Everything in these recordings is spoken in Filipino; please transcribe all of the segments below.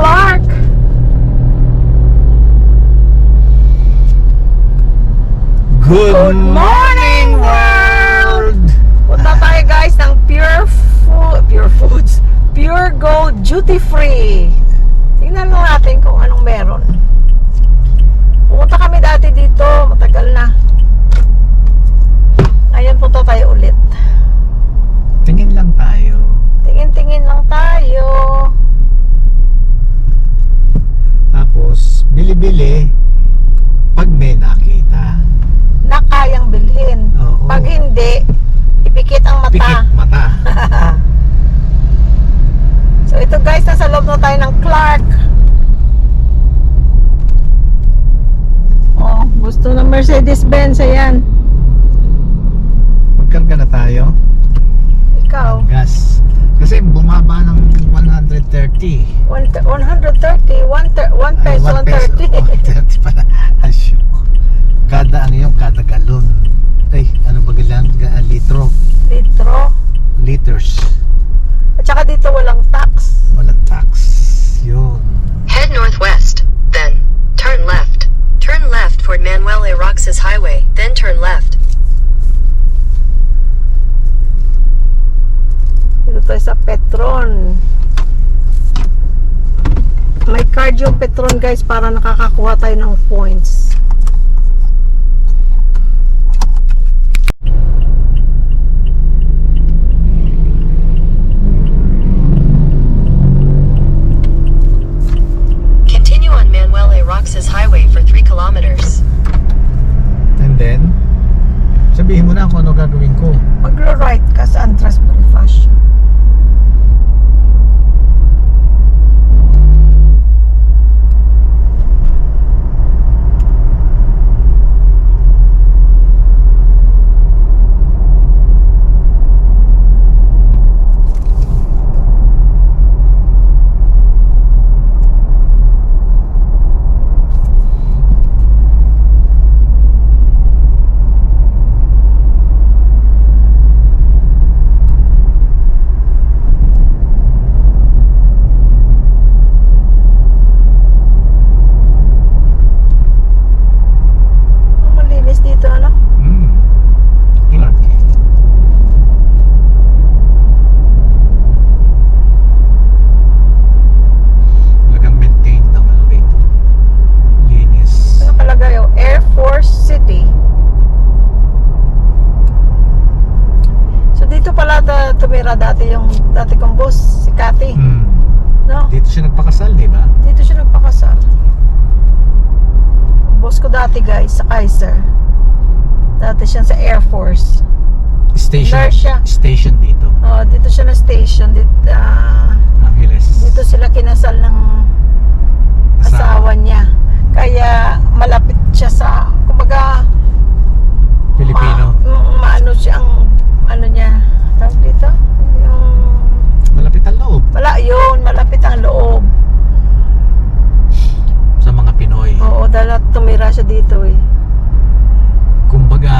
Clark. Good morning, world! Punta tayo guys ng Puregold Duty Free. Tingnan lang natin kung anong meron. Pumunta kami dati dito, matagal na. Ngayon punta tayo ulit. Tingin lang tayo. Tingin-tingin lang tayo. Tapos, bili-bili pag may nakita. Na kayang bilhin. Oo. Pag hindi, ipikit ang mata. Pikit mata. So ito guys, nasa loob na tayo ng Clark. Oh, gusto ng Mercedes-Benz, ayan. Magkarga na tayo. Ikaw. Gas. Kasi bumaba ng 130. 130, 1 peso, 130. 130 pala. Asyok. Kada ano yung kada galon. Ay, ano ba galang? Litro. Liters. At saka dito walang tax. Walang tax. Yun. Head northwest, then turn left. Turn left for Manuel A. Roxas Highway, then turn left. Dito tayo sa Petron. May card yung Petron guys para nakakakuha tayo ng points. Roxas Highway for 3 kilometers. And then, sabihin mo na kung ano gagawin ko. Magro-right ka sa Andres Bonifacio. Dati kong boss, si Cathy. No? Dito siya nagpakasal, di ba? Dito siya nagpakasal. Ang boss ko dati guys, sa Kaiser. Dati siya sa Air Force. Station. Siya. Station dito. Oh, dito siya na station. Angeles. Dito sila kinasal ng asawa niya. Kaya malapit siya sa, kumbaga, Pilipino. Maano siya ang, ano niya, tawag dito? Malapit ang loob. Malapit ang loob. Sa mga Pinoy. Oo, dahil tumira siya dito eh. Kumbaga,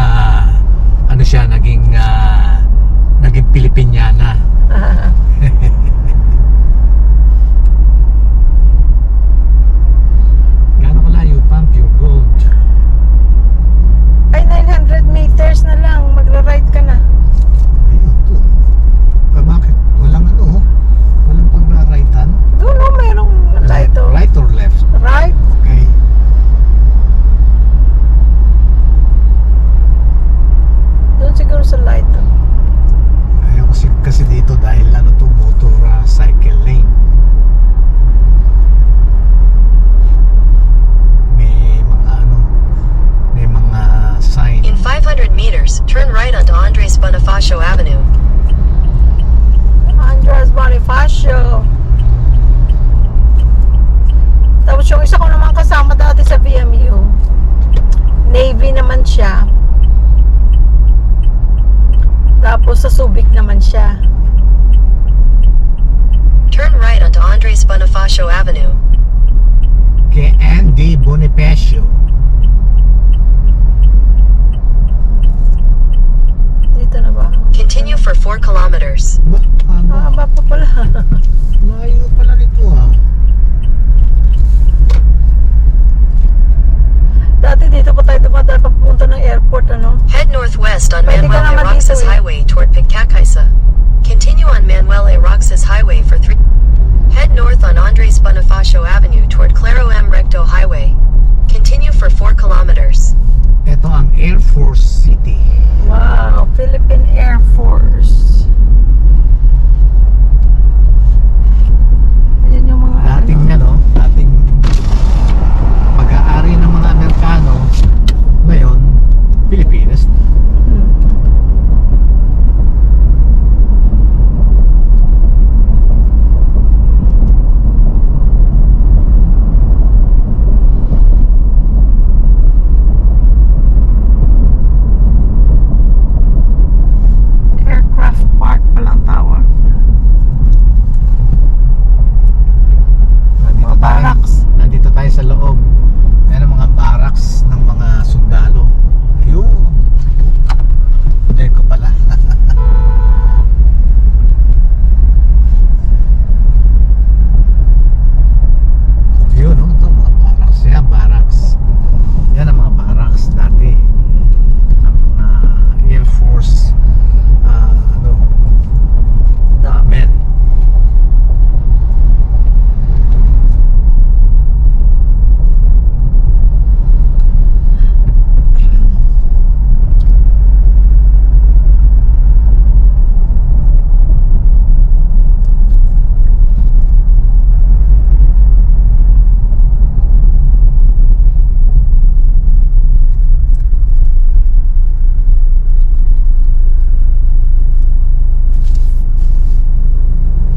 ano siya, naging Pilipiniana. Gaano kalayo pa ang Puregold? Ay, 900 meters na lang. Magra-ride ka na. Ayun, doon. Bakit? Walang walang pagra-rightan? Doon merong light oh. Right or left? Right. Okay. Doon siguro sa light oh. Ayaw kasi dito dahil to motor cycle lane. May mga sign. In 500 meters, turn right onto Andres Bonifacio Avenue. Andres Bonifacio. Tapos yung isa ko naman kasama dati sa VMU, Navy naman siya. Tapos sa Subic naman siya. Turn right onto Andres Bonifacio Avenue. Kay Andy Bonifacio. Dito na ba? Continue for 4 kilometers. Haba pa pala. Layo pala nito Roxas Highway for 3. Head north on Andres Bonifacio Avenue toward Claro M. Recto Highway. Continue for 4 kilometers. Ito ang Air Force City. Wow, Philippine Air Force. Ayan yung mga Dating dating pag-aari ng mga Amerikano, ngayon, Pilipinas na. Hmm. Aircraft Park palang tawag. Mga barracks. Nandito tayo sa loob. Ayan ang mga barracks ng mga sundalo. Ayun. Hindi ko pala. Yun, no? Ito mga barracks. Yan, barracks. Yan ang mga barracks dati. Ang mga Air Force men.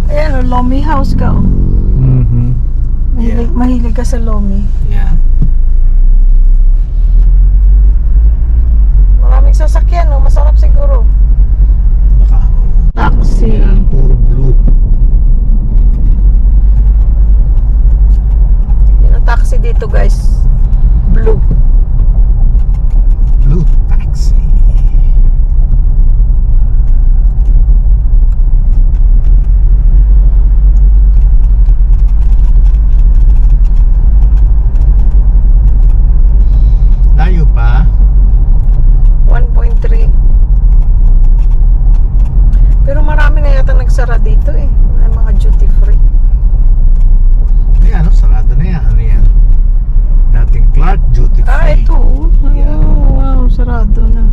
Ayan, Lomi House ka. Mm-hmm. Mahilig ka sa Lomi. Yeah. Maraming sasakyan, no? Masarap siguro. Baka, Taxi. yan, puro blue. Yun ang taxi dito, guys. Blue. Blue taxi. Layo pa. 1.3. Pero marami na yata nagsara dito eh. May mga duty free. Ayan, sarado na yan. Ano yan? Dating Clark duty free. Ah, ito. Yeah. Oh, wow, sarado na.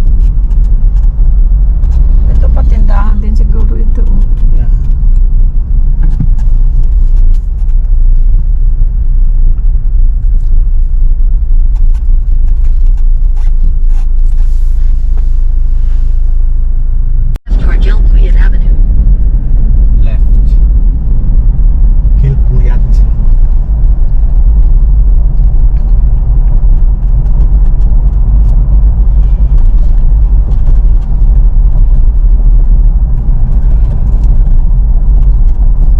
Ito pa tindahan din siguro ito. Yeah. Toward Gilpuyat Avenue. Left. Hilpuyat.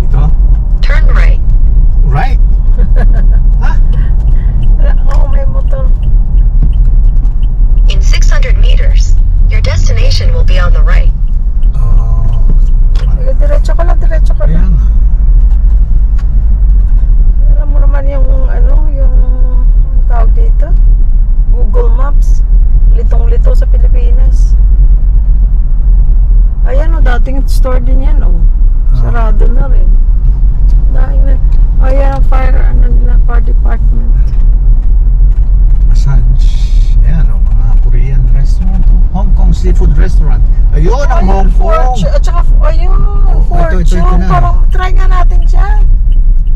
Dito? Turn right. Right? Ha? Oh, may motor. In 600 meters, your destination will be on the right. Oh. Sige, diretso ka lang, diretso ka Ayan lang. nga. Alam mo naman yung yung tawag dito? Google Maps. Litong-lito sa Pilipinas. Ayan o, dating store din yan o. Sarado na rin. Dahil na. Ayan ang fire department. Massage. Ayan o, mga Korean restaurant. Hong Kong seafood restaurant. Ayun ang Hong Kong. At saka, ayun, ito Fortune. na. Parang try nga natin dyan.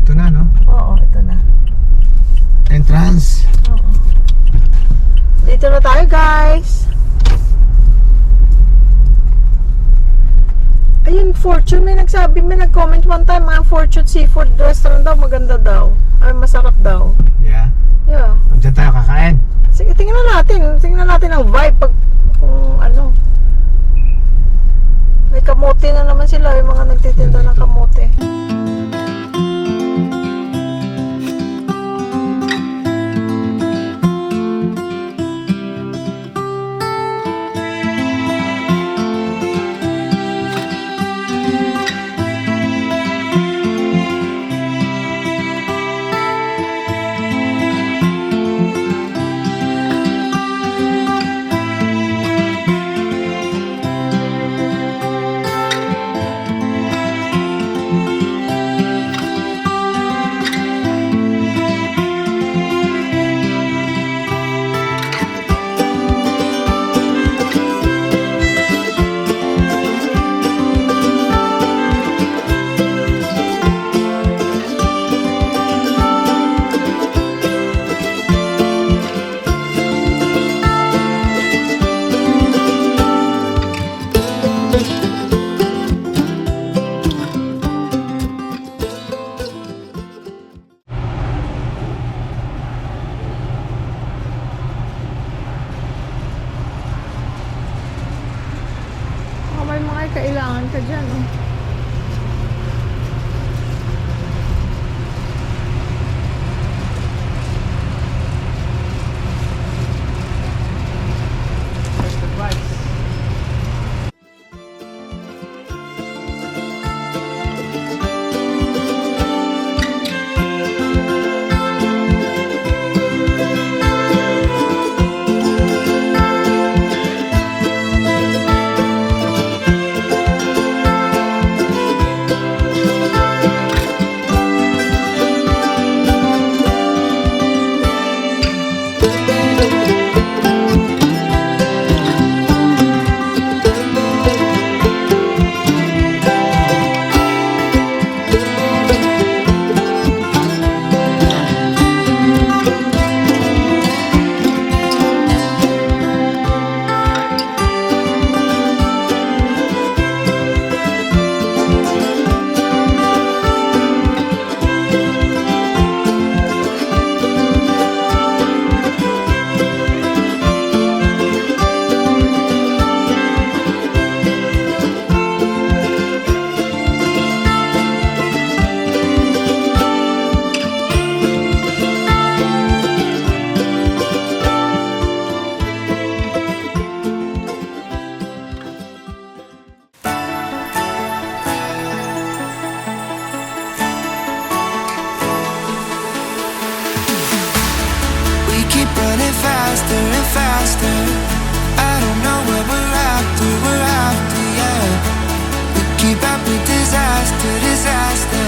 Ito na, no? Oo, ito na. Entrance. Oo. Dito na tayo, guys. Ayun, Fortune. May nag-comment one time, mga Fortune Seafood Restaurant daw, maganda daw. Ay, masarap daw. Yeah. Yeah. Diyan tayo kakain. Sige, tingnan natin. Tingnan natin ang vibe pag, kung ano. May kamote na naman sila, yung mga nagtitinda ng kamote. kailangan ka dyan, oh. We keep running faster and faster. I don't know what we're after, yeah. We keep up with disaster, disaster.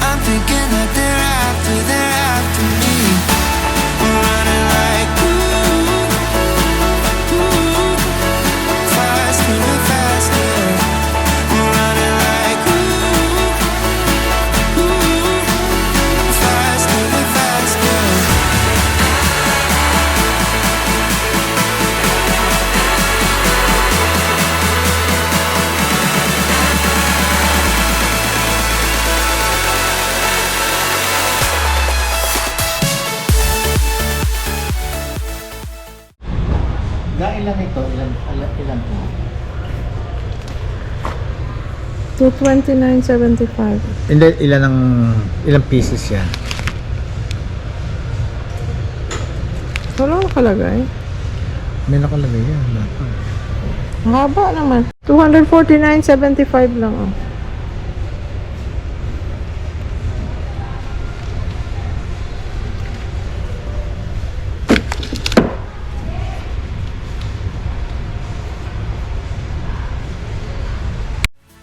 I'm thinking that they're after me. We're running like ooh, faster and faster. We're running like ooh, faster and faster. Ilan ito? Ilan po? 229.75. Hindi, ilang pieces yan? Wala nakalagay. May nakalagay yan. Ang haba naman. 249.75 lang, oh.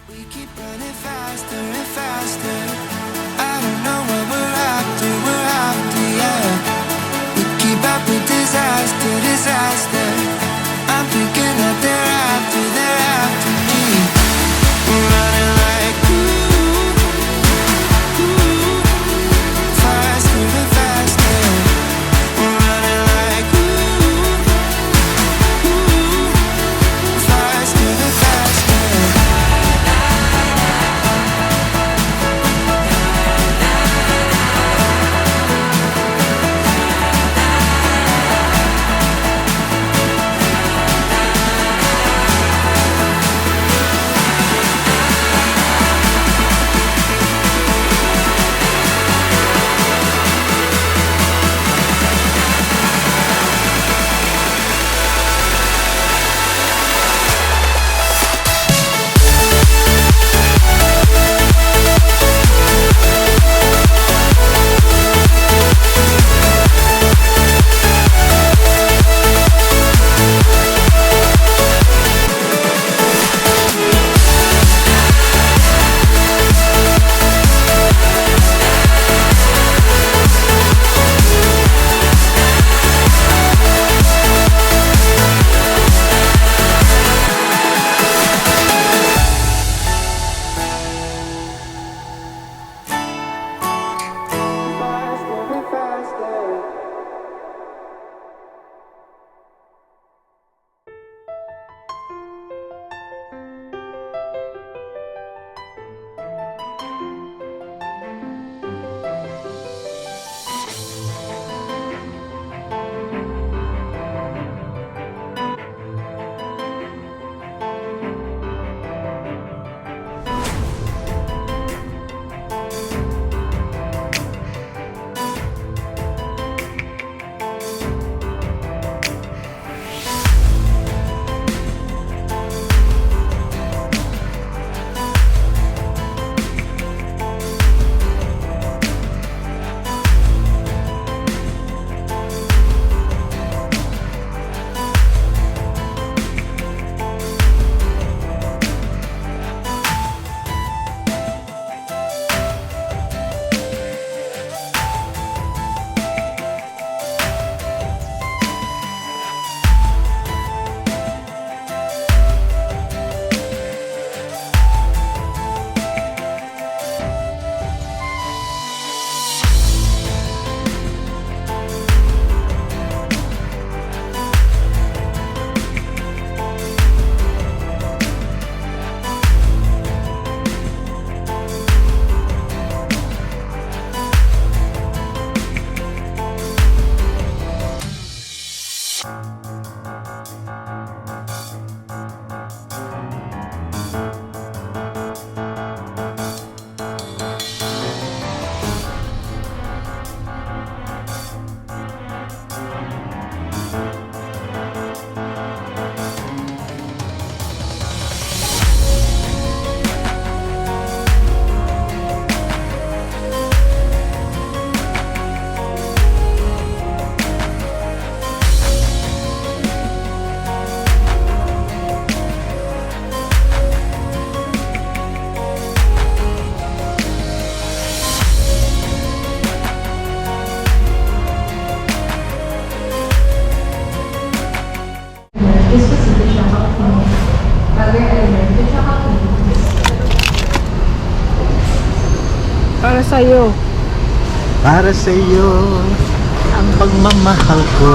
We keep running faster and faster. I don't know what we're after, yeah. We keep up with disaster, disaster. I'm thinking that they're after me. We're running like ooh, faster and faster. We're running like ooh, faster and faster. sa'yo. Para sa iyo ang pagmamahal ko.